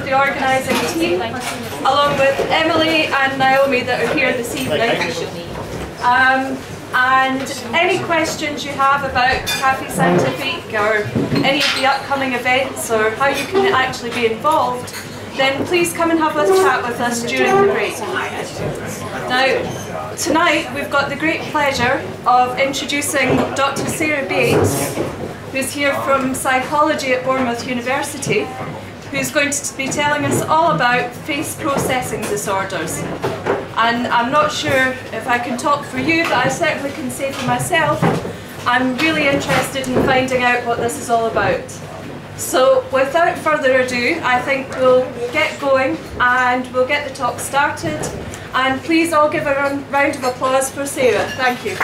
the organising team, along with Emily and Naomi that are here this evening. And any questions you have about Café Scientifique or any of the upcoming events or how you can actually be involved, then please come and have a chat with us during the break. Now, tonight we've got the great pleasure of introducing Dr. Sarah Bate, who's here from Psychology at Bournemouth University, who's going to be telling us all about face processing disorders. And I'm not sure if I can talk for you, but I certainly can say for myself, I'm really interested in finding out what this is all about. So without further ado, I think we'll get going and we'll get the talk started. And please all give a round of applause for Sarah. Thank you.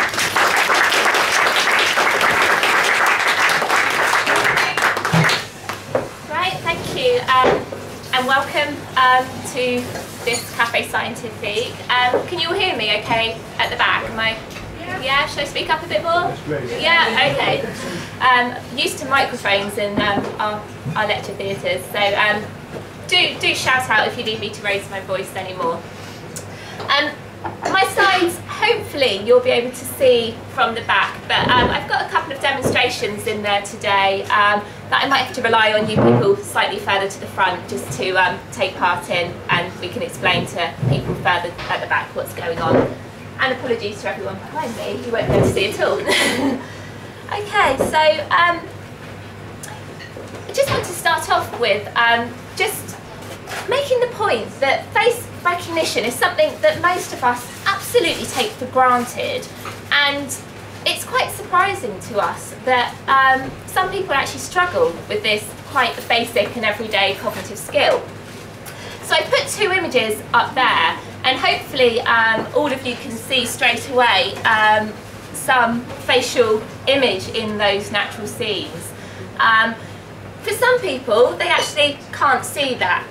Right, thank you. And welcome to this Café Scientifique. Can you all hear me okay at the back? Am I? Yeah, should I speak up a bit more? Yeah, okay. Used to microphones in our lecture theatres, so do shout out if you need me to raise my voice anymore. My slides, hopefully you'll be able to see from the back, but I've got a couple of demonstrations in there today that I might have to rely on you people slightly further to the front just to take part in, and we can explain to people further at the back what's going on. And apologies to everyone behind me, you won't be able to see at all. Okay, so I just want to start off with just making the point that face recognition is something that most of us absolutely take for granted, and it's quite surprising to us that some people actually struggle with this quite basic and everyday cognitive skill. So I put two images up there, and hopefully all of you can see straight away some facial image in those natural scenes. For some people, they actually can't see that.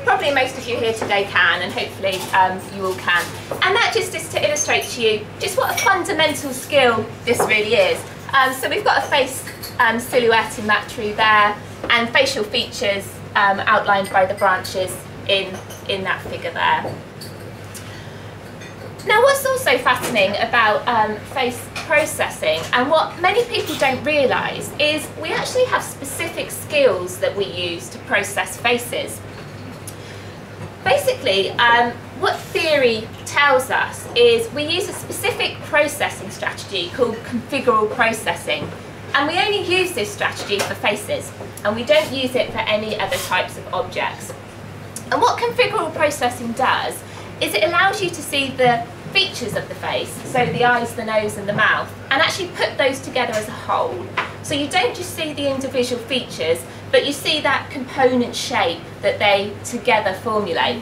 Probably most of you here today can, and hopefully you all can. And that just is to illustrate to you just what a fundamental skill this really is. So we've got a face silhouette in that tree there, and facial features outlined by the branches in that figure there. Now, what's also fascinating about face processing, and what many people don't realise, is we actually have specific skills that we use to process faces. Basically, what theory tells us is we use a specific processing strategy called configural processing, and we only use this strategy for faces, and we don't use it for any other types of objects. And what configural processing does is it allows you to see the features of the face, so the eyes, the nose and the mouth, and actually put those together as a whole. So you don't just see the individual features, but you see that component shape that they together formulate.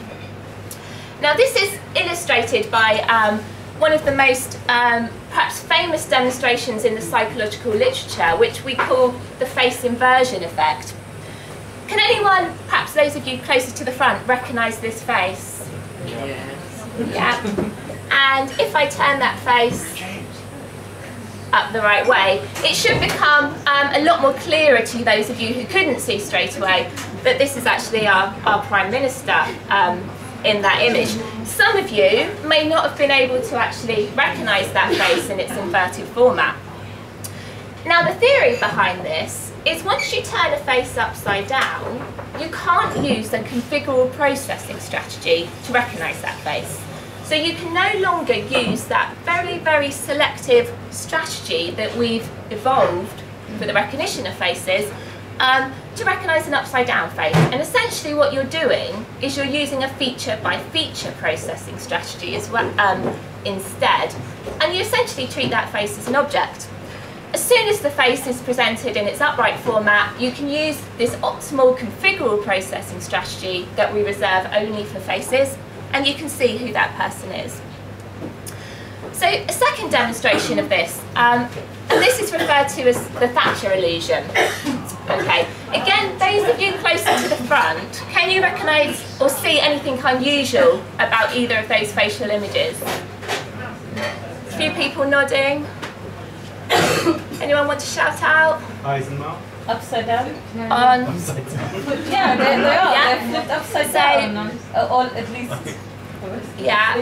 Now, this is illustrated by one of the most perhaps famous demonstrations in the psychological literature, which we call the face inversion effect. Can anyone, perhaps those of you closer to the front, recognise this face? Yes. Yeah. And if I turn that face up the right way, it should become a lot more clearer to those of you who couldn't see straight away that this is actually our Prime Minister in that image. Some of you may not have been able to actually recognise that face in its inverted format. Now, the theory behind this is once you turn a face upside down, you can't use a configural processing strategy to recognise that face. So you can no longer use that very, very selective strategy that we've evolved for the recognition of faces to recognise an upside down face. And essentially what you're doing is you're using a feature by feature processing strategy as well instead, and you essentially treat that face as an object. As soon as the face is presented in its upright format, you can use this optimal configural processing strategy that we reserve only for faces, and you can see who that person is. So a second demonstration of this, and this is referred to as the Thatcher illusion. Okay, again, those of you closer to the front, can you recognise or see anything unusual about either of those facial images? A few people nodding. Anyone want to shout out? Eyes and mouth. Upside down? On. Upside down. Yeah, they are. upside down, or at least. Yeah.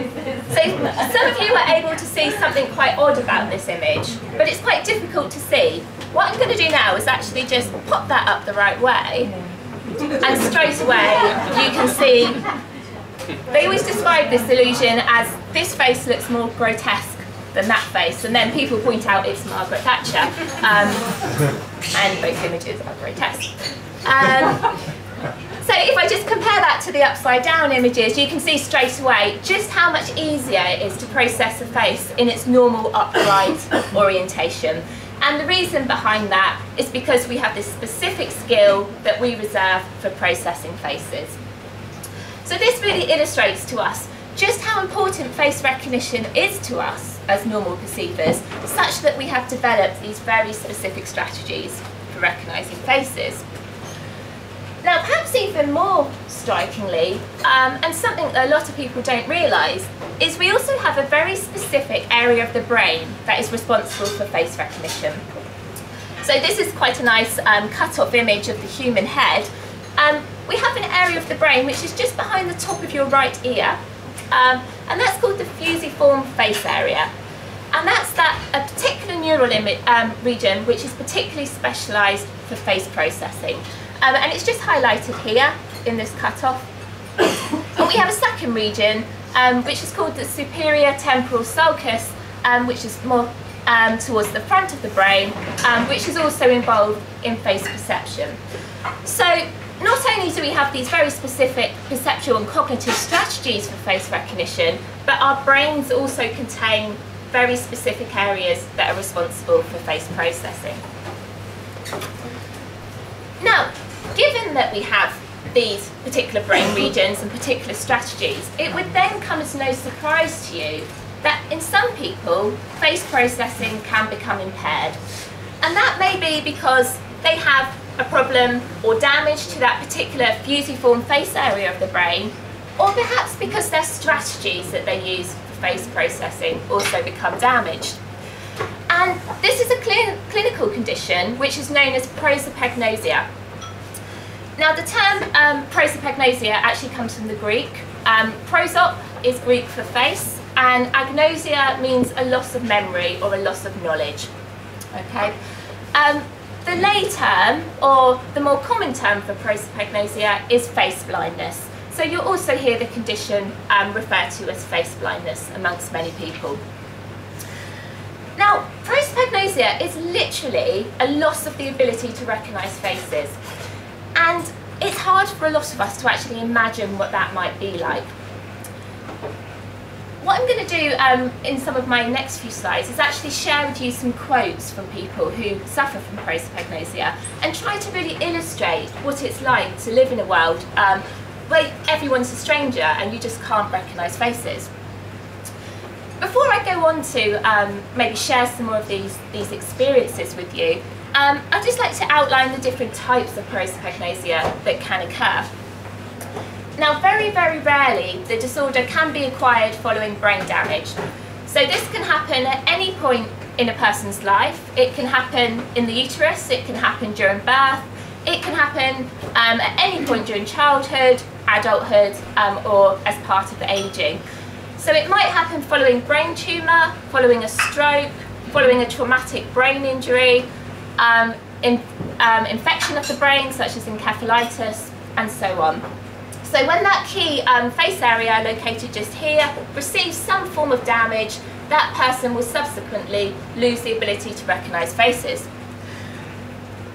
So some of you were able to see something quite odd about this image, but it's quite difficult to see. What I'm going to do now is actually just pop that up the right way, and straight away you can see. They always describe this illusion as this face looks more grotesque than that face, and then people point out it's Margaret Thatcher, and both images are grotesque. So if I just compare that to the upside down images, you can see straight away just how much easier it is to process a face in its normal upright orientation. And the reason behind that is because we have this specific skill that we reserve for processing faces. So this really illustrates to us just how important face recognition is to us as normal perceivers, such that we have developed these very specific strategies for recognising faces. Now, perhaps even more strikingly, and something that a lot of people don't realise, is we also have a very specific area of the brain that is responsible for face recognition. So this is quite a nice cut-off image of the human head. We have an area of the brain which is just behind the top of your right ear, and that's called the fusiform face area. And that's a particular neural region which is particularly specialised for face processing. And it's just highlighted here in this cut-off. And we have a second region which is called the superior temporal sulcus, which is more towards the front of the brain, which is also involved in face perception. So not only do we have these very specific perceptual and cognitive strategies for face recognition, but our brains also contain very specific areas that are responsible for face processing. Now, given that we have these particular brain regions and particular strategies, it would then come as no surprise to you that in some people, face processing can become impaired. And that may be because they have a problem or damage to that particular fusiform face area of the brain, or perhaps because their strategies that they use for face processing also become damaged. And this is a clinical condition which is known as prosopagnosia. Now, the term prosopagnosia actually comes from the Greek. Prosop is Greek for face, and agnosia means a loss of memory or a loss of knowledge. Okay. The lay term, or the more common term for prosopagnosia, is face blindness. So you'll also hear the condition referred to as face blindness amongst many people. Now, prosopagnosia is literally a loss of the ability to recognise faces. And it's hard for a lot of us to actually imagine what that might be like. What I'm going to do in some of my next few slides is actually share with you some quotes from people who suffer from prosopagnosia and try to really illustrate what it's like to live in a world where everyone's a stranger and you just can't recognise faces. Before I go on to maybe share some more of these experiences with you, I'd just like to outline the different types of prosopagnosia that can occur. Now, very, very rarely, the disorder can be acquired following brain damage. So this can happen at any point in a person's life. It can happen in the uterus, it can happen during birth, it can happen at any point during childhood, adulthood, or as part of the ageing. So it might happen following brain tumour, following a stroke, following a traumatic brain injury, infection of the brain, such as encephalitis, and so on. So when that key face area located just here receives some form of damage, that person will subsequently lose the ability to recognise faces.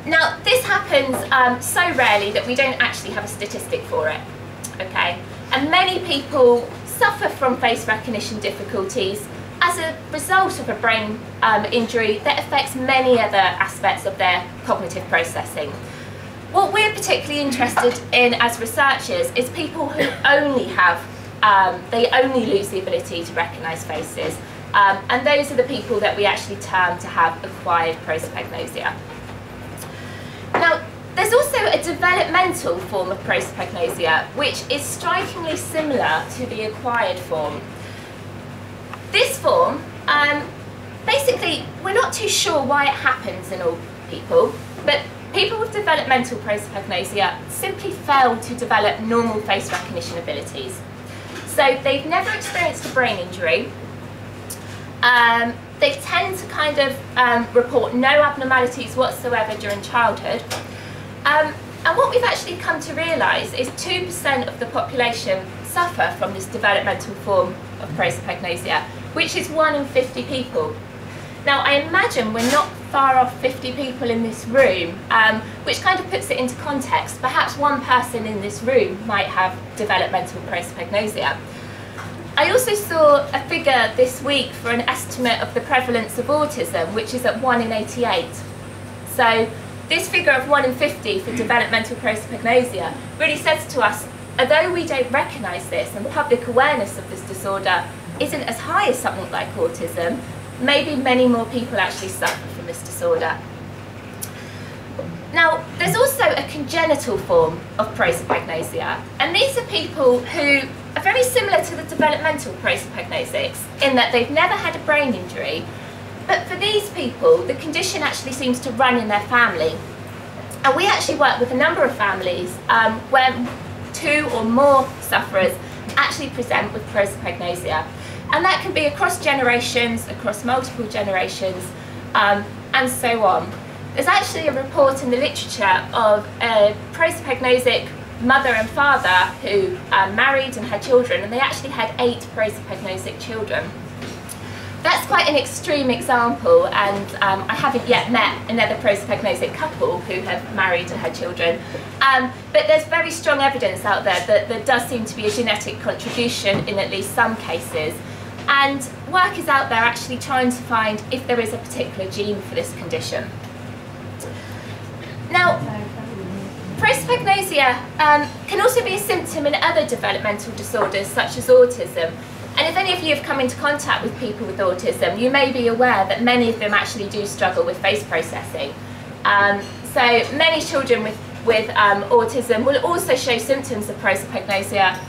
Now, this happens so rarely that we don't actually have a statistic for it, okay? And many people suffer from face recognition difficulties as a result of a brain injury that affects many other aspects of their cognitive processing. What we're particularly interested in as researchers is people who only have, they only lose the ability to recognise faces. And those are the people that we actually term to have acquired prosopagnosia. Now, there's also a developmental form of prosopagnosia, which is strikingly similar to the acquired form. This form, basically, we're not too sure why it happens in all people, but People with developmental prosopagnosia simply fail to develop normal face recognition abilities. So they've never experienced a brain injury. They tend to kind of report no abnormalities whatsoever during childhood. And what we've actually come to realise is 2% of the population suffer from this developmental form of prosopagnosia, which is 1 in 50 people. Now, I imagine we're not far off 50 people in this room, which kind of puts it into context. Perhaps one person in this room might have developmental prosopagnosia. I also saw a figure this week for an estimate of the prevalence of autism, which is at 1 in 88. So this figure of 1 in 50 for developmental prosopagnosia really says to us, although we don't recognise this and public awareness of this disorder isn't as high as something like autism, maybe many more people actually suffer from this disorder. Now, there's also a congenital form of prosopagnosia, and these are people who are very similar to the developmental prosopagnosics in that they've never had a brain injury, but for these people, the condition actually seems to run in their family. And we actually work with a number of families where 2 or more sufferers actually present with prosopagnosia. And that can be across generations, across multiple generations, and so on. There's actually a report in the literature of a prosopagnosic mother and father who married and had children, and they actually had 8 prosopagnosic children. That's quite an extreme example, and I haven't yet met another prosopagnosic couple who have married and had children. But there's very strong evidence out there that there does seem to be a genetic contribution in at least some cases. And work is out there actually trying to find if there is a particular gene for this condition. Now, prosopagnosia can also be a symptom in other developmental disorders such as autism. And if any of you have come into contact with people with autism, you may be aware that many of them actually do struggle with face processing. So many children with autism will also show symptoms of prosopagnosia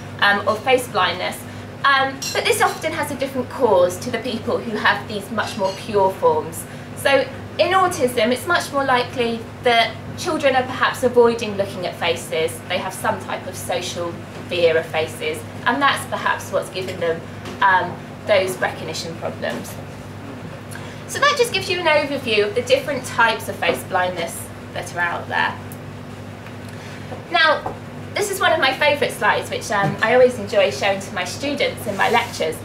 or face blindness. But this often has a different cause to the people who have these much more pure forms. So in autism, it's much more likely that children are perhaps avoiding looking at faces. They have some type of social fear of faces, and that's perhaps what's giving them those recognition problems. So that just gives you an overview of the different types of face blindness that are out there. Now, this is one of my favourite slides, which I always enjoy showing to my students in my lectures.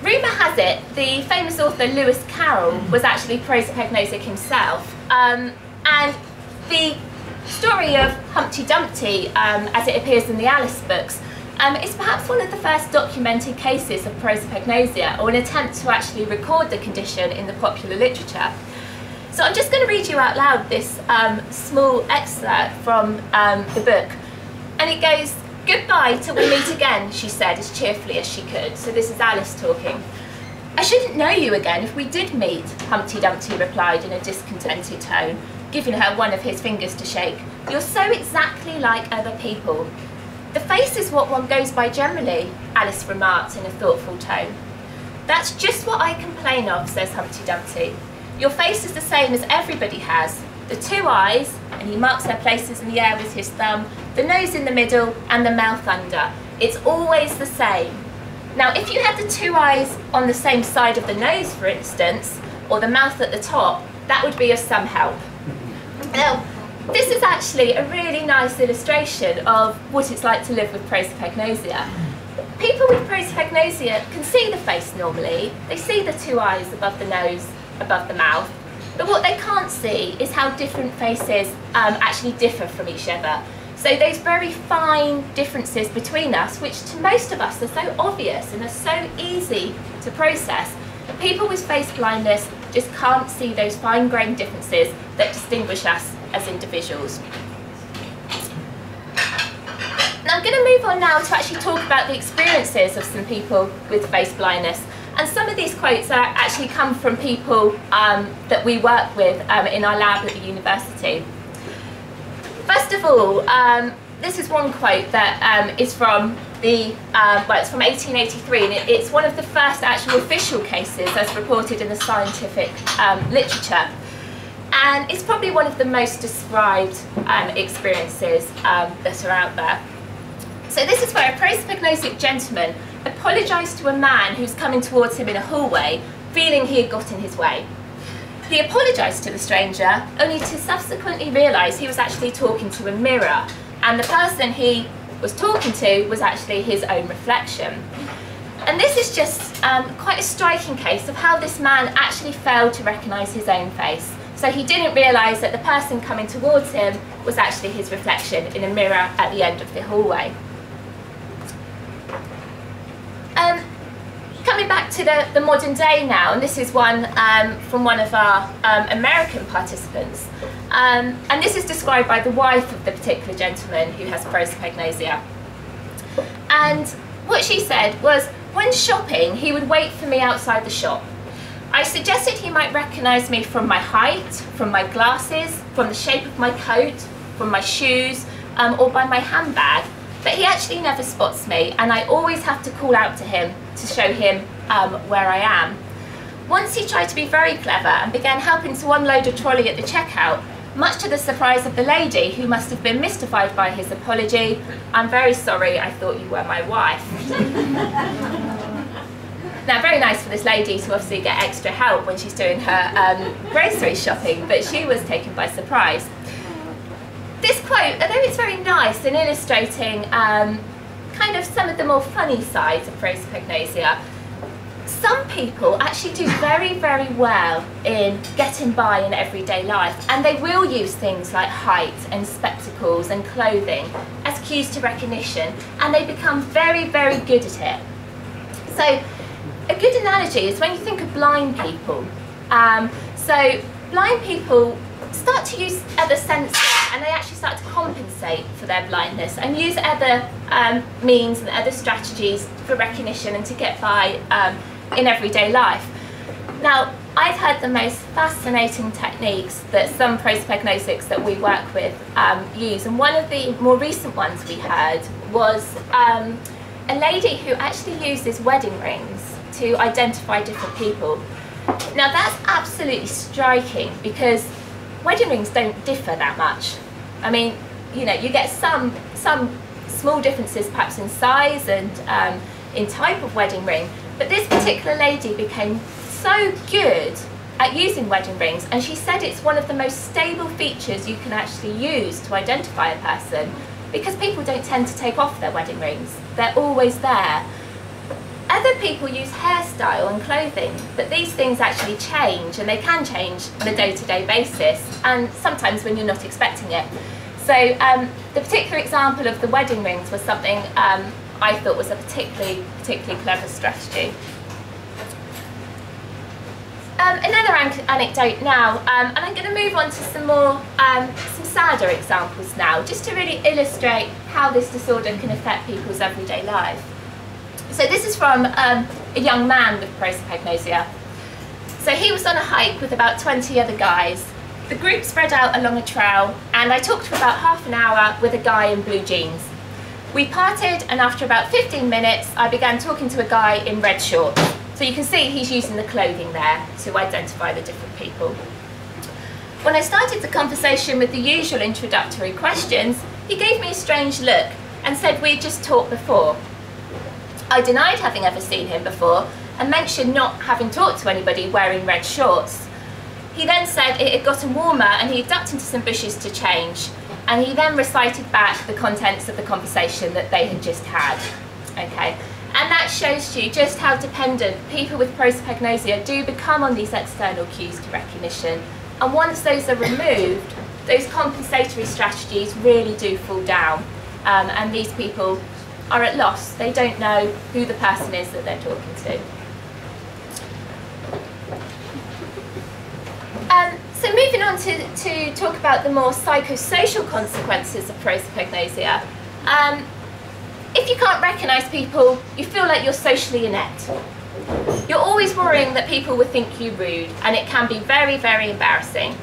Rumour has it the famous author Lewis Carroll was actually prosopagnosic himself, and the story of Humpty Dumpty, as it appears in the Alice books, is perhaps one of the first documented cases of prosopagnosia, or an attempt to actually record the condition in the popular literature. So I'm just going to read you out loud this small excerpt from the book, and it goes, "Goodbye till we meet again," she said as cheerfully as she could. So this is Alice talking. "I shouldn't know you again if we did meet," Humpty Dumpty replied in a discontented tone, giving her one of his fingers to shake. "You're so exactly like other people." "The face is what one goes by generally," Alice remarked in a thoughtful tone. "That's just what I complain of," says Humpty Dumpty. "Your face is the same as everybody has. The 2 eyes," and he marks their places in the air with his thumb, "the nose in the middle and the mouth under. It's always the same. Now, if you had the 2 eyes on the same side of the nose, for instance, or the mouth at the top, that would be of some help." Now, this is actually a really nice illustration of what it's like to live with prosopagnosia. People with prosopagnosia can see the face normally. They see the 2 eyes above the nose, above the mouth, but what they can't see is how different faces actually differ from each other. So those very fine differences between us, which to most of us are so obvious and are so easy to process, people with face blindness just can't see those fine-grained differences that distinguish us as individuals. Now I'm going to move on now to actually talk about the experiences of some people with face blindness. And some of these quotes are actually come from people that we work with in our lab at the university. First of all, this is one quote that is from it's from 1883, and it's one of the first actual official cases as reported in the scientific literature. And it's probably one of the most described experiences that are out there. So this is where a prosopagnosic gentleman apologised to a man who's coming towards him in a hallway, feeling he had got in his way. He apologised to the stranger, only to subsequently realise he was actually talking to a mirror, and the person he was talking to was actually his own reflection. And this is just quite a striking case of how this man actually failed to recognise his own face. So he didn't realise that the person coming towards him was actually his reflection in a mirror at the end of the hallway. Coming back to the modern day now, and this is one from one of our American participants. And this is described by the wife of the particular gentleman who has prosopagnosia. And what she said was, when shopping, he would wait for me outside the shop. I suggested he might recognise me from my height, from my glasses, from the shape of my coat, from my shoes, or by my handbag. But he actually never spots me, and I always have to call out to him to show him where I am. Once he tried to be very clever and began helping to unload a trolley at the checkout, much to the surprise of the lady, who must have been mystified by his apology. "I'm very sorry, I thought you were my wife." Now, very nice for this lady to obviously get extra help when she's doing her grocery shopping, but she was taken by surprise. This quote, although it's very nice in illustrating kind of some of the more funny sides of prosopagnosia, some people actually do very, very well in getting by in everyday life, and they will use things like height and spectacles and clothing as cues to recognition, and they become very, very good at it. So a good analogy is when you think of blind people. So blind people start to use other senses, and they actually start to compensate for their blindness and use other means and other strategies for recognition and to get by in everyday life. Now, I've heard the most fascinating techniques that some prosopagnosics that we work with use, and one of the more recent ones we heard was a lady who actually uses wedding rings to identify different people. Now, that's absolutely striking because wedding rings don't differ that much. I mean, you know, you get some small differences perhaps in size and in type of wedding ring, but this particular lady became so good at using wedding rings, and she said it's one of the most stable features you can actually use to identify a person, because people don't tend to take off their wedding rings. They're always there. Other people use hairstyle and clothing, but these things actually change, and they can change on a day-to-day basis, and sometimes when you're not expecting it. So the particular example of the wedding rings was something I thought was a particularly clever strategy. Another anecdote now, and I'm going to move on to some more, some sadder examples now, just to really illustrate how this disorder can affect people's everyday life. So this is from a young man with prosopagnosia. So he was on a hike with about 20 other guys. The group spread out along a trail, and I talked for about half an hour with a guy in blue jeans. We parted, and after about 15 minutes, I began talking to a guy in red shorts. So you can see he's using the clothing there to identify the different people. When I started the conversation with the usual introductory questions, he gave me a strange look and said we'd just talked before. I denied having ever seen him before and mentioned not having talked to anybody wearing red shorts. He then said it had gotten warmer and he had ducked into some bushes to change, and he then recited back the contents of the conversation that they had just had. Okay. And that shows you just how dependent people with prosopagnosia do become on these external cues to recognition. And once those are removed, those compensatory strategies really do fall down. And these people are at loss. They don't know who the person is that they're talking to. So moving on to talk about the more psychosocial consequences of prosopagnosia. If you can't recognise people, you feel like you're socially inept. You're always worrying that people will think you rude, and it can be very, very embarrassing.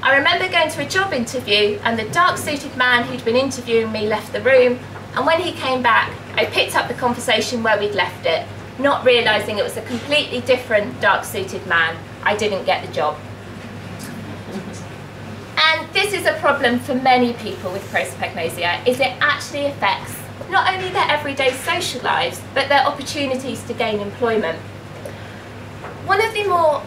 I remember going to a job interview, and the dark-suited man who'd been interviewing me left the room, and when he came back, I picked up the conversation where we'd left it, not realising it was a completely different dark-suited man. I didn't get the job. this is a problem for many people with prosopagnosia, is it actually affects not only their everyday social lives, but their opportunities to gain employment. One of the more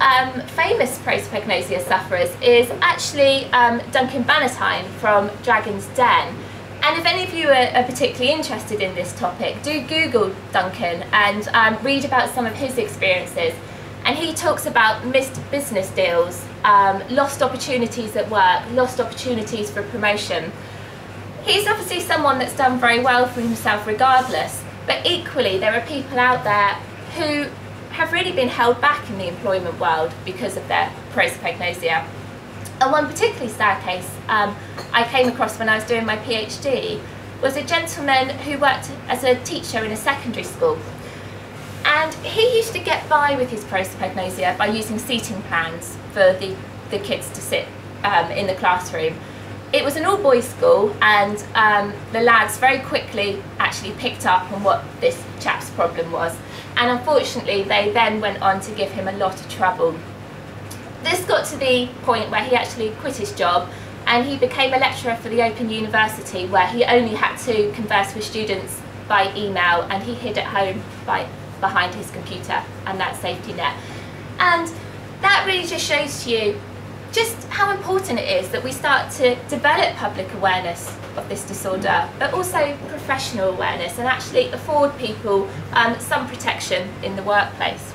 famous prosopagnosia sufferers is actually Duncan Bannatyne from Dragon's Den. And if any of you are particularly interested in this topic, do Google Duncan and read about some of his experiences. And he talks about missed business deals, lost opportunities at work, lost opportunities for promotion. He's obviously someone that's done very well for himself regardless, but equally there are people out there who have really been held back in the employment world because of their prosopagnosia. And one particularly sad case I came across when I was doing my PhD was a gentleman who worked as a teacher in a secondary school. And he used to get by with his prosopagnosia by using seating plans for the kids to sit in the classroom. It was an all-boys school, and the lads very quickly actually picked up on what this chap's problem was. And unfortunately, they then went on to give him a lot of trouble. This got to the point where he actually quit his job, and he became a lecturer for the Open University, where he only had to converse with students by email, and he hid at home behind his computer and that safety net. And that really just shows to you just how important it is that we start to develop public awareness of this disorder, but also professional awareness, and actually afford people some protection in the workplace.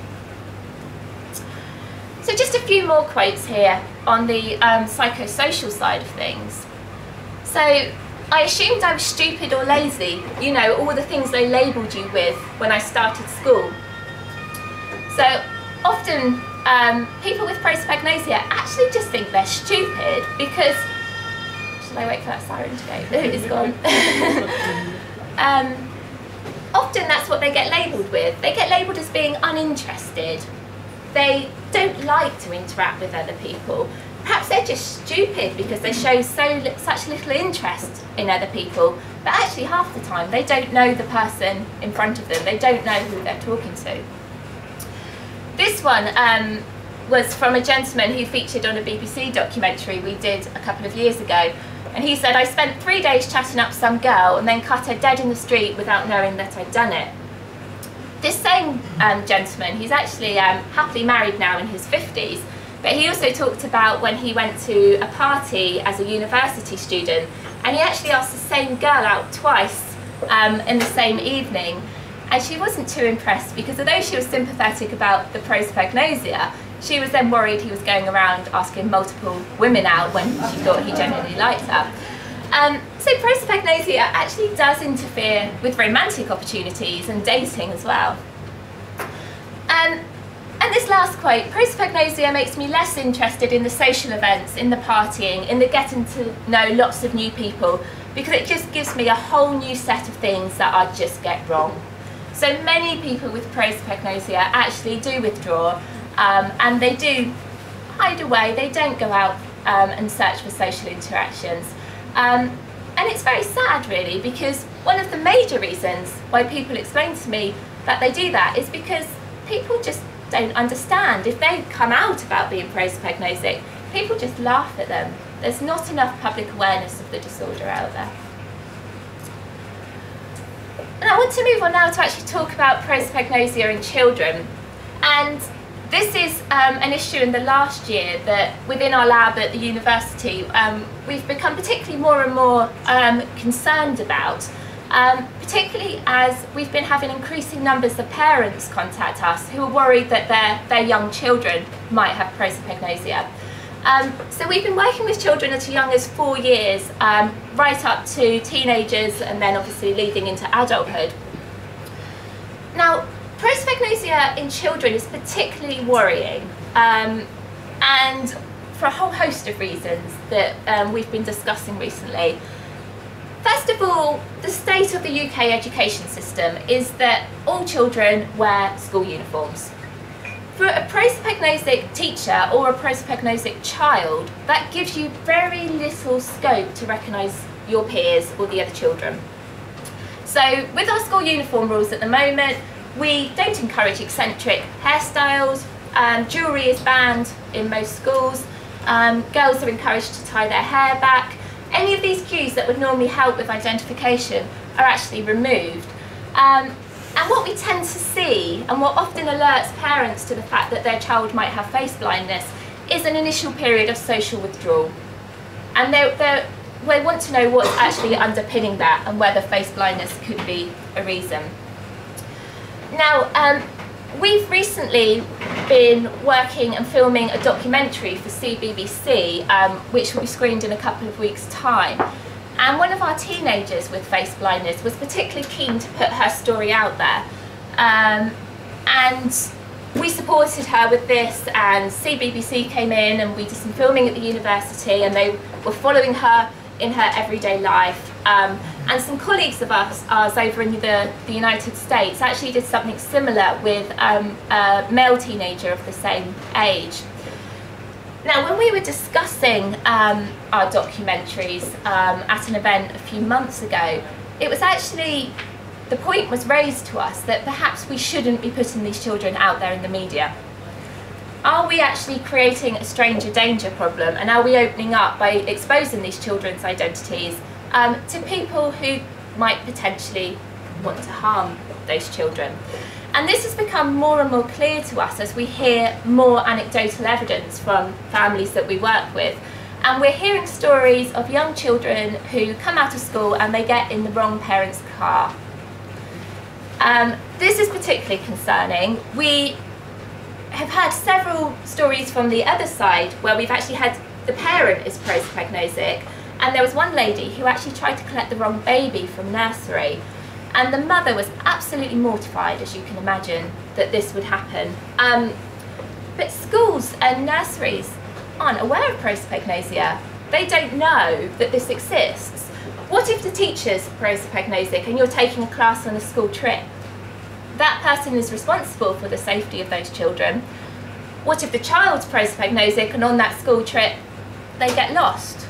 So just a few more quotes here on the psychosocial side of things. So I assumed I was stupid or lazy, you know, all the things they labelled you with when I started school. So often people with prosopagnosia actually just think they're stupid because, should I wait for that siren to go? Oh, it's gone. Often that's what they get labelled with. They get labelled as being uninterested. They don't like to interact with other people. Perhaps they're just stupid because they show such little interest in other people, but actually half the time they don't know the person in front of them. They don't know who they're talking to. This one was from a gentleman who featured on a BBC documentary we did a couple of years ago. And he said, I spent 3 days chatting up some girl and then cut her dead in the street without knowing that I'd done it. This same gentleman, he's actually happily married now in his 50s, but he also talked about when he went to a party as a university student, and he actually asked the same girl out twice in the same evening. And she wasn't too impressed because although she was sympathetic about the prosopagnosia, she was then worried he was going around asking multiple women out when she thought he genuinely liked her. So prosopagnosia actually does interfere with romantic opportunities and dating as well. And this last quote, prosopagnosia makes me less interested in the social events, in the partying, in the getting to know lots of new people, because it just gives me a whole new set of things that I just get wrong. So many people with prosopagnosia actually do withdraw, and they do hide away. They don't go out and search for social interactions. And it's very sad really, because one of the major reasons why people explain to me that they do that is because people just don't understand. If they come out about being prosopagnosic, people just laugh at them. There's not enough public awareness of the disorder out there. And I want to move on now to actually talk about prosopagnosia in children. And this is an issue in the last year that within our lab at the university we've become particularly more and more concerned about, particularly as we've been having increasing numbers of parents contact us who are worried that their young children might have prosopagnosia. So we've been working with children as young as 4 years, right up to teenagers and then obviously leading into adulthood. Now, prosopagnosia in children is particularly worrying, and for a whole host of reasons that we've been discussing recently. First of all, the state of the UK education system is that all children wear school uniforms. For a prosopagnosic teacher or a prosopagnosic child, that gives you very little scope to recognise your peers or the other children. So with our school uniform rules at the moment, we don't encourage eccentric hairstyles, jewellery is banned in most schools, Girls are encouraged to tie their hair back. Any of these cues that would normally help with identification are actually removed. And what we tend to see, and what often alerts parents to the fact that their child might have face blindness, is an initial period of social withdrawal. And we want to know what's actually underpinning that and whether face blindness could be a reason. Now, we've recently been working and filming a documentary for CBBC, which will be screened in a couple of weeks' time. And one of our teenagers with face blindness was particularly keen to put her story out there. And we supported her with this, and CBBC came in and we did some filming at the university, and they were following her in her everyday life. And some colleagues of ours over in the United States actually did something similar with a male teenager of the same age. Now, when we were discussing our documentaries at an event a few months ago, it was actually, the point was raised to us that perhaps we shouldn't be putting these children out there in the media. Are we actually creating a stranger danger problem, and are we opening up by exposing these children's identities to people who might potentially want to harm those children? And this has become more and more clear to us as we hear more anecdotal evidence from families that we work with. And we're hearing stories of young children who come out of school and they get in the wrong parent's car. This is particularly concerning. We have had several stories from the other side where we've actually had the parent is prosopagnosic, and there was one lady who actually tried to collect the wrong baby from nursery. And the mother was absolutely mortified, as you can imagine, that this would happen. But schools and nurseries aren't aware of prosopagnosia. They don't know that this exists. What if the teacher's prosopagnosic and you're taking a class on a school trip? That person is responsible for the safety of those children. What if the child's prosopagnosic and on that school trip they get lost?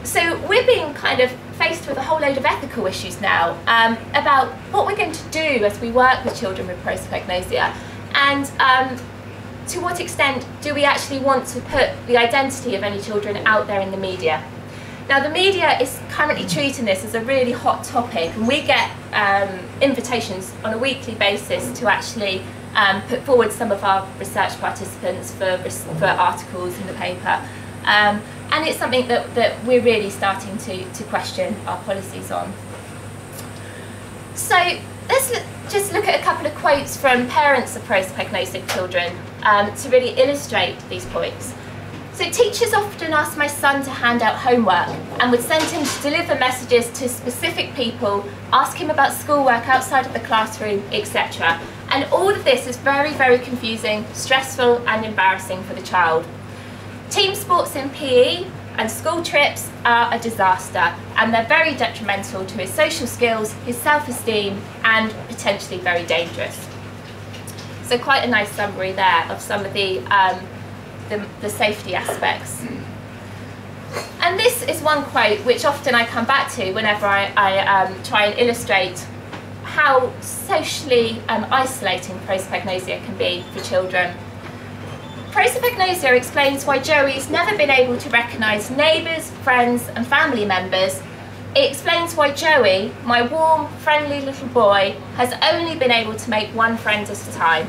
So we're being kind of faced with a whole load of ethical issues now about what we're going to do as we work with children with prosopagnosia, and to what extent do we actually want to put the identity of any children out there in the media. Now, the media is currently treating this as a really hot topic, and we get invitations on a weekly basis to actually put forward some of our research participants for articles in the paper. And it's something that we're really starting to question our policies on. So let's just look at a couple of quotes from parents of prosopagnosic children to really illustrate these points. So teachers often asked my son to hand out homework and would send him to deliver messages to specific people, ask him about schoolwork outside of the classroom, etc. And all of this is very, very confusing, stressful and embarrassing for the child. Team sports in PE and school trips are a disaster, and they're very detrimental to his social skills, his self-esteem, and potentially very dangerous. So quite a nice summary there of some of the safety aspects. And this is one quote which often I come back to whenever I try and illustrate how socially isolating prosopagnosia can be for children. Prosopagnosia explains why Joey's never been able to recognise neighbours, friends and family members. It explains why Joey, my warm, friendly little boy, has only been able to make one friend at a time.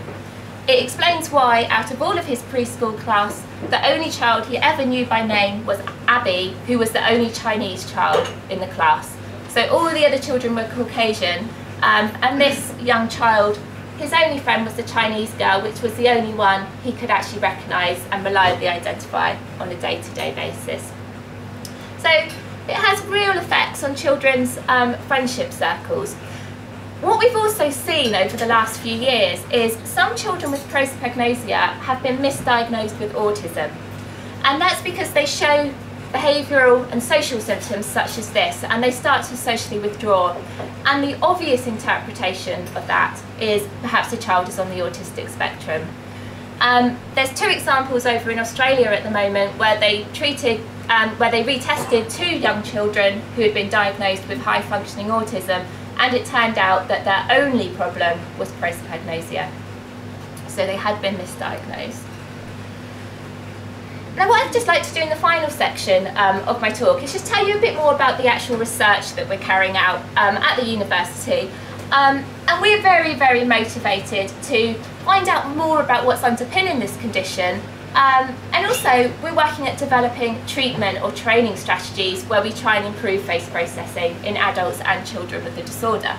It explains why, out of all of his preschool class, the only child he ever knew by name was Abby, who was the only Chinese child in the class. So all the other children were Caucasian, and this young child, his only friend was the Chinese girl, which was the only one he could actually recognise and reliably identify on a day-to-day basis. So it has real effects on children's friendship circles. What we've also seen over the last few years is some children with prosopagnosia have been misdiagnosed with autism. And that's because they show behavioural and social symptoms such as this, and they start to socially withdraw. And the obvious interpretation of that is perhaps the child is on the autistic spectrum. There's two examples over in Australia at the moment where they retested two young children who had been diagnosed with high functioning autism, and it turned out that their only problem was prosopagnosia. So they had been misdiagnosed. Now what I'd just like to do in the final section of my talk is just tell you a bit more about the actual research that we're carrying out at the university. And we're very, very motivated to find out more about what's underpinning this condition. And also we're working at developing treatment or training strategies where we try and improve face processing in adults and children with the disorder.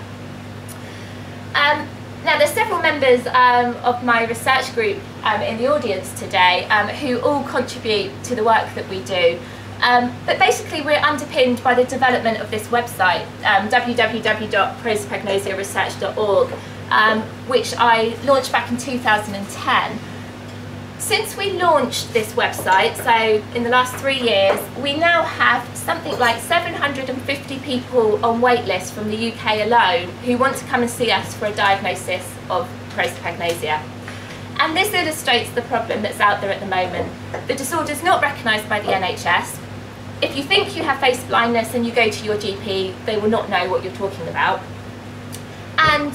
Now there's several members of my research group in the audience today who all contribute to the work that we do. But basically we're underpinned by the development of this website, www.prosopagnosiaresearch.org, which I launched back in 2010. Since we launched this website, so in the last 3 years, we now have something like 750 people on waitlist from the UK alone who want to come and see us for a diagnosis of prosopagnosia. And this illustrates the problem that's out there at the moment. The disorder is not recognised by the NHS. If you think you have face blindness and you go to your GP, they will not know what you're talking about. And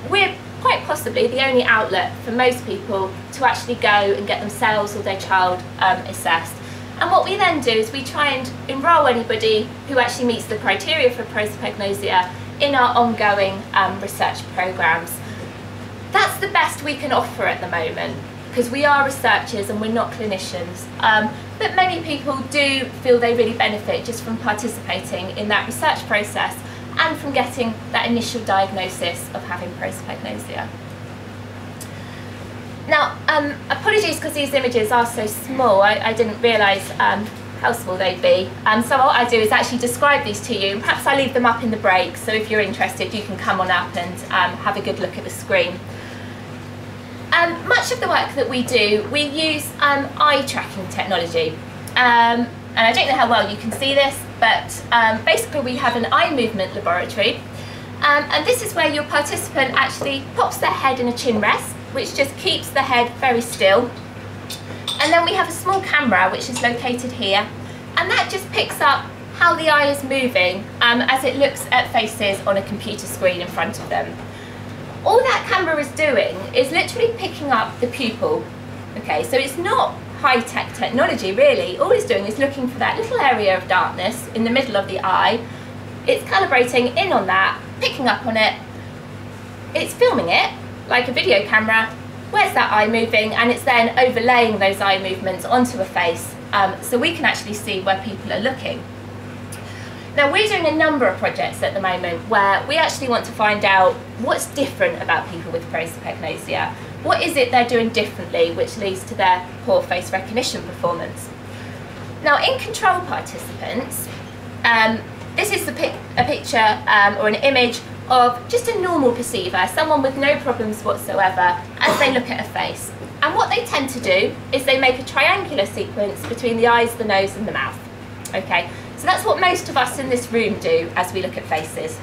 we're quite possibly the only outlet for most people to actually go and get themselves or their child assessed. And what we then do is we try and enrol anybody who actually meets the criteria for prosopagnosia in our ongoing research programmes. That's the best we can offer at the moment, because we are researchers and we're not clinicians. But many people do feel they really benefit just from participating in that research process and from getting that initial diagnosis of having prosopagnosia. Now, apologies because these images are so small, I didn't realise how small they'd be. So what I do is actually describe these to you, and perhaps I leave them up in the break, so if you're interested you can come on up and have a good look at the screen. Much of the work that we do, we use eye tracking technology. And I don't know how well you can see this, but basically we have an eye movement laboratory. And this is where your participant actually pops their head in a chin rest, which just keeps the head very still. And then we have a small camera which is located here, and that just picks up how the eye is moving as it looks at faces on a computer screen in front of them. All that camera is doing is literally picking up the pupil. Okay, so it's not high-tech technology really. All it's doing is looking for that little area of darkness in the middle of the eye. It's calibrating in on that, picking up on it. It's filming it like a video camera. Where's that eye moving? And it's then overlaying those eye movements onto a face, so we can actually see where people are looking. Now we're doing a number of projects at the moment where we actually want to find out what's different about people with prosopagnosia. What is it they're doing differently which leads to their poor face recognition performance? Now in control participants, this is a picture or an image of just a normal perceiver, someone with no problems whatsoever, as they look at a face. And what they tend to do is they make a triangular sequence between the eyes, the nose and the mouth. Okay, so that's what most of us in this room do as we look at faces.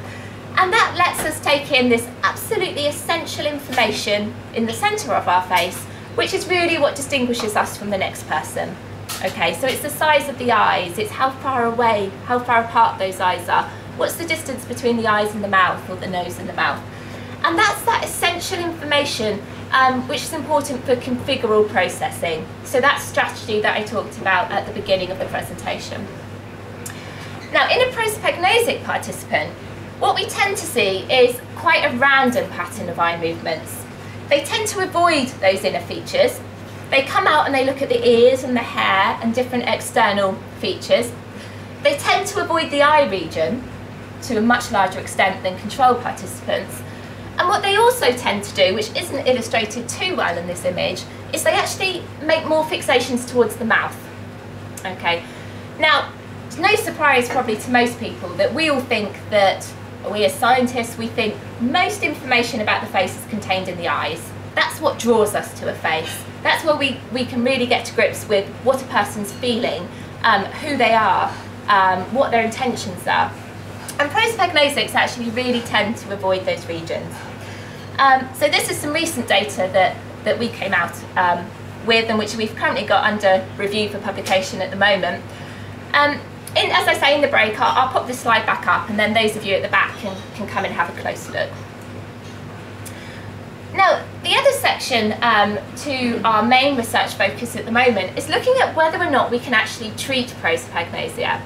And that lets us take in this absolutely essential information in the centre of our face, which is really what distinguishes us from the next person. Okay, so it's the size of the eyes, it's how far away, how far apart those eyes are, what's the distance between the eyes and the mouth, or the nose and the mouth. And that's that essential information which is important for configural processing. So that strategy that I talked about at the beginning of the presentation. Now in a prosopagnosic participant, what we tend to see is quite a random pattern of eye movements. They tend to avoid those inner features. They come out and they look at the ears and the hair and different external features. They tend to avoid the eye region to a much larger extent than control participants. And what they also tend to do, which isn't illustrated too well in this image, is they actually make more fixations towards the mouth. Okay. Now, it's no surprise probably to most people that we all think that, we as scientists, we think most information about the face is contained in the eyes. That's what draws us to a face. That's where we can really get to grips with what a person's feeling, who they are, what their intentions are. And prosopagnosics actually really tend to avoid those regions. So this is some recent data that we came out with, and which we've currently got under review for publication at the moment. As I say in the break, I'll pop this slide back up, and then those of you at the back can come and have a closer look. Now, the other section to our main research focus at the moment is looking at whether or not we can actually treat prosopagnosia.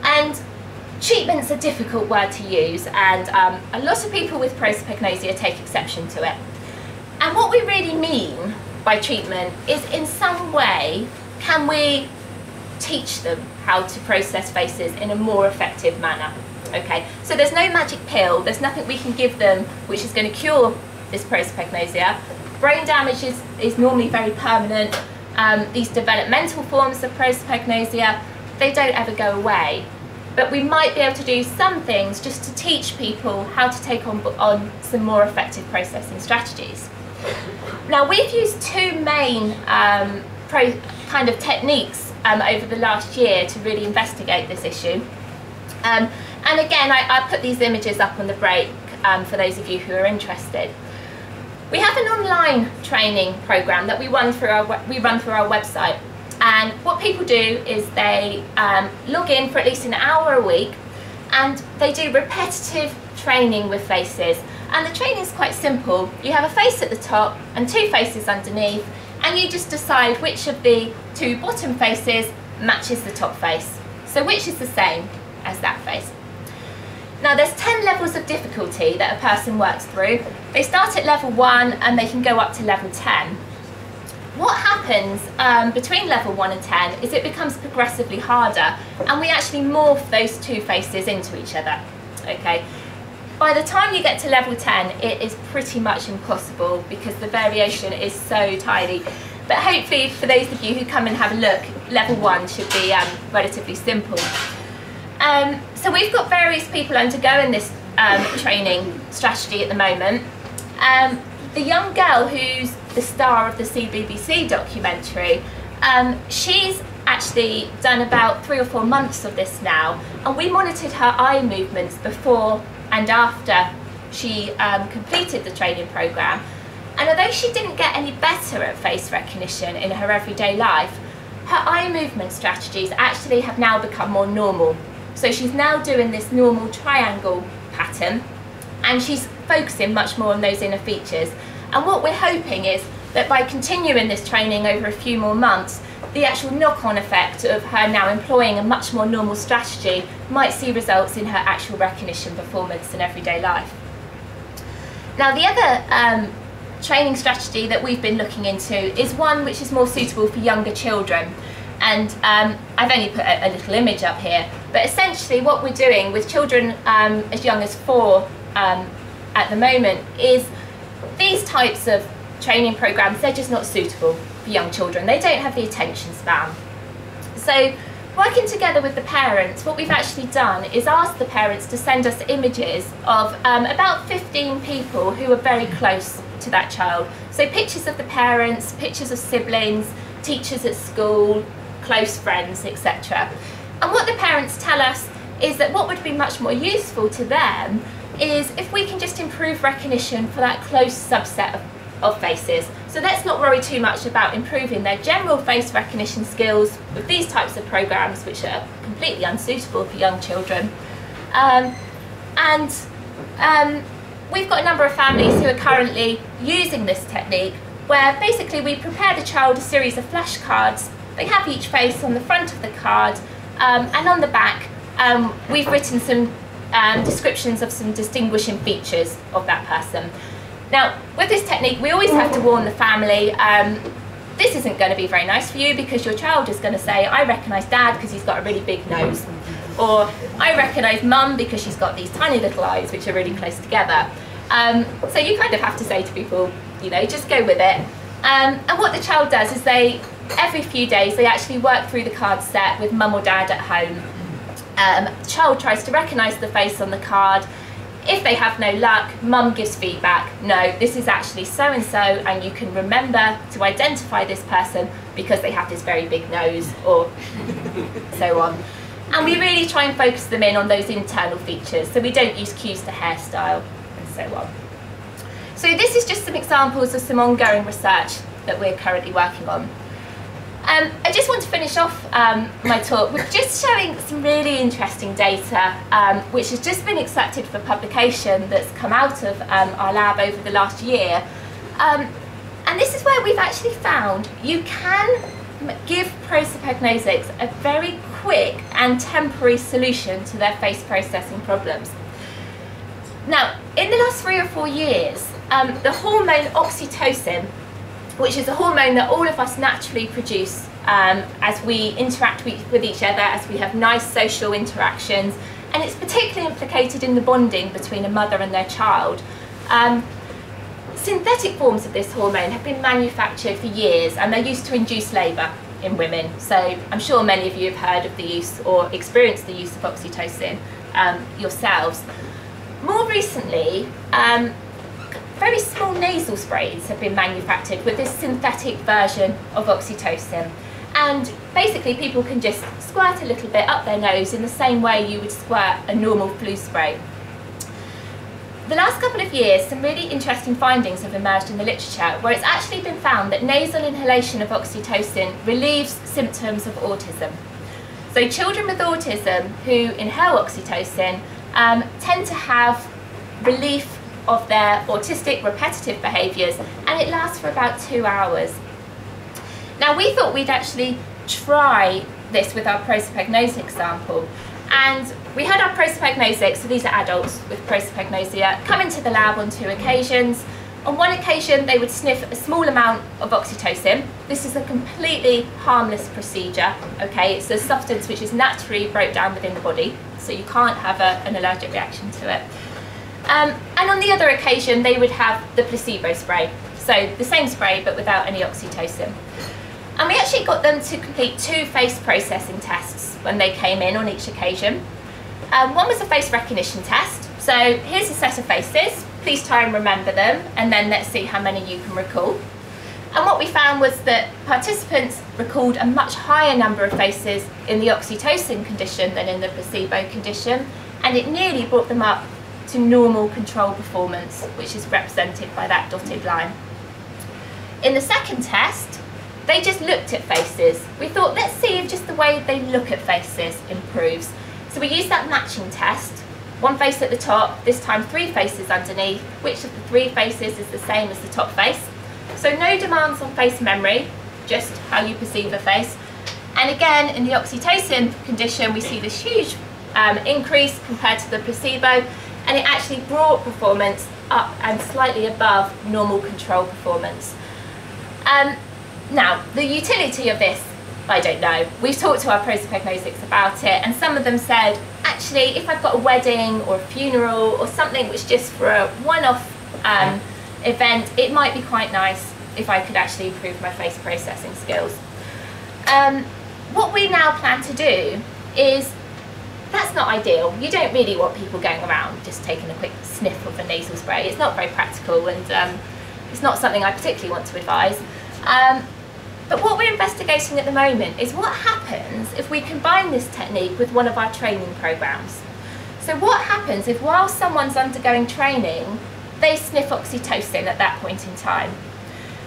And treatment's a difficult word to use, and a lot of people with prosopagnosia take exception to it. And what we really mean by treatment is, in some way, can we teach them how to process faces in a more effective manner? Okay, so there's no magic pill, there's nothing we can give them which is going to cure this prosopagnosia. Brain damage is normally very permanent. These developmental forms of prosopagnosia, they don't ever go away. But we might be able to do some things just to teach people how to take on some more effective processing strategies. Now, we've used two main kind of techniques over the last year to really investigate this issue. And again, I put these images up on the break for those of you who are interested. We have an online training program that we run through our website, and what people do is they log in for at least an hour a week, and they do repetitive training with faces. And the training is quite simple. You have a face at the top and two faces underneath, and you just decide which of the two bottom faces matches the top face. So which is the same as that face. Now, there's 10 levels of difficulty that a person works through. They start at level 1 and they can go up to level 10. What happens between level 1 and 10 is it becomes progressively harder, and we actually morph those two faces into each other. Okay. By the time you get to level 10, it is pretty much impossible because the variation is so tiny. But hopefully, for those of you who come and have a look, level 1 should be relatively simple. So we've got various people undergoing this training strategy at the moment. The young girl who's the star of the CBBC documentary, she's actually done about 3 or 4 months of this now, and we monitored her eye movements before and after she completed the training program. And although she didn't get any better at face recognition in her everyday life, her eye movement strategies actually have now become more normal. So she's now doing this normal triangle pattern, and she's focusing much more on those inner features. And what we're hoping is that by continuing this training over a few more months, the actual knock-on effect of her now employing a much more normal strategy might see results in her actual recognition performance in everyday life. Now, the other training strategy that we've been looking into is one which is more suitable for younger children. And I've only put a little image up here, but essentially what we're doing with children as young as 4 at the moment is these types of training programs, they're just not suitable for young children. They don't have the attention span. So working together with the parents, what we've actually done is asked the parents to send us images of about 15 people who are very close to that child. So pictures of the parents, pictures of siblings, teachers at school, close friends, etc. And what the parents tell us is that what would be much more useful to them is if we can just improve recognition for that close subset of faces. So let's not worry too much about improving their general face recognition skills with these types of programs, which are completely unsuitable for young children. We've got a number of families who are currently using this technique, where basically we prepare the child a series of flashcards. They have each face on the front of the card, and on the back we've written some descriptions of some distinguishing features of that person. Now, with this technique, we always have to warn the family, this isn't going to be very nice for you, because your child is going to say, I recognise Dad because he's got a really big nose, or I recognise Mum because she's got these tiny little eyes which are really close together. So you kind of have to say to people, you know, just go with it. And what the child does is every few days, they actually work through the card set with Mum or Dad at home. The child tries to recognise the face on the card. If they have no luck, Mum gives feedback. No, this is actually so-and-so, and you can remember to identify this person because they have this very big nose, or so on. And we really try and focus them in on those internal features, so we don't use cues to hairstyle and so on. So this is just some examples of some ongoing research that we're currently working on. I just want to finish off my talk with just showing some really interesting data which has just been accepted for publication that's come out of our lab over the last year. And this is where we've actually found you can give prosopagnosics a very quick and temporary solution to their face processing problems. Now, in the last 3 or 4 years, the hormone oxytocin, which is a hormone that all of us naturally produce as we interact with each other, as we have nice social interactions, and it's particularly implicated in the bonding between a mother and their child. Synthetic forms of this hormone have been manufactured for years, and they're used to induce labour in women. So I'm sure many of you have heard of the use or experienced the use of oxytocin yourselves. More recently, very small nasal sprays have been manufactured with this synthetic version of oxytocin. And basically people can just squirt a little bit up their nose in the same way you would squirt a normal flu spray. The last couple of years, some really interesting findings have emerged in the literature where it's actually been found that nasal inhalation of oxytocin relieves symptoms of autism. So children with autism who inhale oxytocin tend to have relief of their autistic repetitive behaviours, and it lasts for about 2 hours. Now, we thought we'd actually try this with our prosopagnosia sample, and we had our prosopagnosics, so these are adults with prosopagnosia, come into the lab on 2 occasions. On one occasion they would sniff a small amount of oxytocin. This is a completely harmless procedure, okay? It's a substance which is naturally broke down within the body, so you can't have an allergic reaction to it. And on the other occasion they would have the placebo spray, so the same spray but without any oxytocin. And we actually got them to complete 2 face processing tests when they came in on each occasion. One was a face recognition test, so here's a set of faces, please try and remember them, and then let's see how many you can recall. And what we found was that participants recalled a much higher number of faces in the oxytocin condition than in the placebo condition, and it nearly brought them up to normal control performance, which is represented by that dotted line. In the second test, they just looked at faces. We thought, let's see if just the way they look at faces improves. So we used that matching test. 1 face at the top, this time 3 faces underneath. Which of the 3 faces is the same as the top face? So no demands on face memory, just how you perceive a face. And again, in the oxytocin condition, we see this huge increase compared to the placebo, and it actually brought performance up and slightly above normal control performance. Now, the utility of this, I don't know. We've talked to our prosopagnosics about it, and some of them said, actually, if I've got a wedding or a funeral or something which just for a one-off event, it might be quite nice if I could actually improve my face processing skills. What we now plan to do is, that's not ideal. You don't really want people going around just taking a quick sniff of a nasal spray. It's not very practical, and it's not something I particularly want to advise. But what we're investigating at the moment is what happens if we combine this technique with one of our training programs. So what happens if while someone's undergoing training, they sniff oxytocin at that point in time?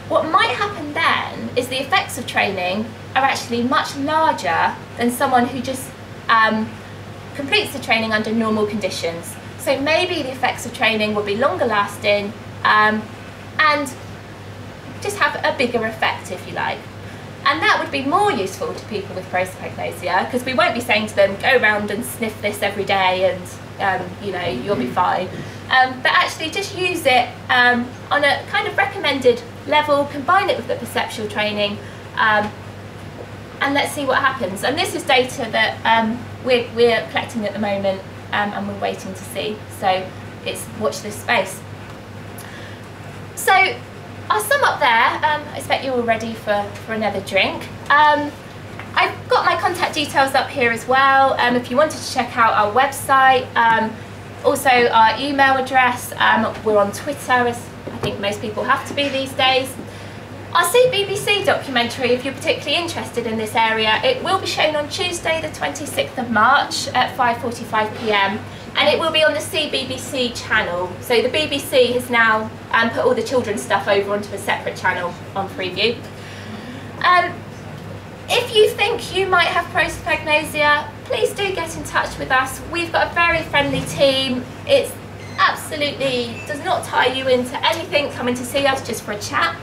What might happen then is the effects of training are actually much larger than someone who just completes the training under normal conditions. So maybe the effects of training will be longer lasting and just have a bigger effect, if you like. And that would be more useful to people with prosopagnosia, because we won't be saying to them, go around and sniff this every day and you know, you'll be fine. But actually just use it on a kind of recommended level, combine it with the perceptual training, and let's see what happens. And this is data that we're collecting at the moment, and we're waiting to see. So it's watch this space. So I'll sum up there. I expect you're all ready for another drink. I've got my contact details up here as well. If you wanted to check out our website, also our email address. We're on Twitter, as I think most people have to be these days. Our CBBC documentary, if you're particularly interested in this area, it will be shown on Tuesday the 26th of March at 5:45 p.m. and it will be on the CBBC channel. So the BBC has now put all the children's stuff over onto a separate channel on Freeview. If you think you might have prosopagnosia, please do get in touch with us. We've got a very friendly team. It's absolutely does not tie you into anything coming to see us just for a chat.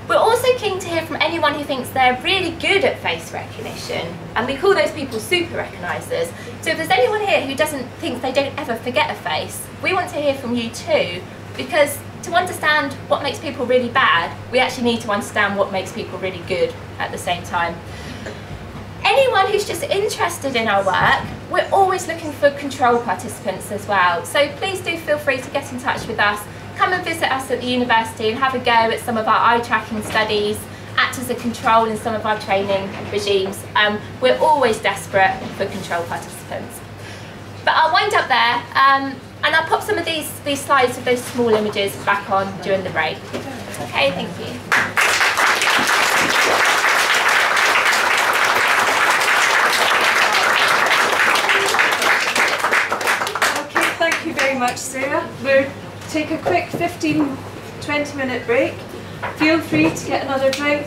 We're also keen to hear from anyone who thinks they're really good at face recognition, and we call those people super recognisers. So if there's anyone here who doesn't think they don't ever forget a face, we want to hear from you too, because to understand what makes people really bad, we actually need to understand what makes people really good at the same time. Anyone who's just interested in our work, we're always looking for control participants as well. So please do feel free to get in touch with us. Come and visit us at the university and have a go at some of our eye tracking studies, act as a control in some of our training regimes. We're always desperate for control participants. But I'll wind up there and I'll pop some of these slides with those small images back on during the break. Okay, thank you. Thank you very much, Sarah. We'll take a quick 15-20 minute break. Feel free to get another drink,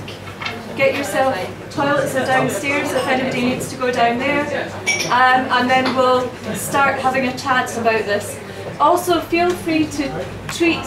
get yourself, toilets are downstairs if anybody needs to go down there, and then we'll start having a chat about this. Also feel free to tweet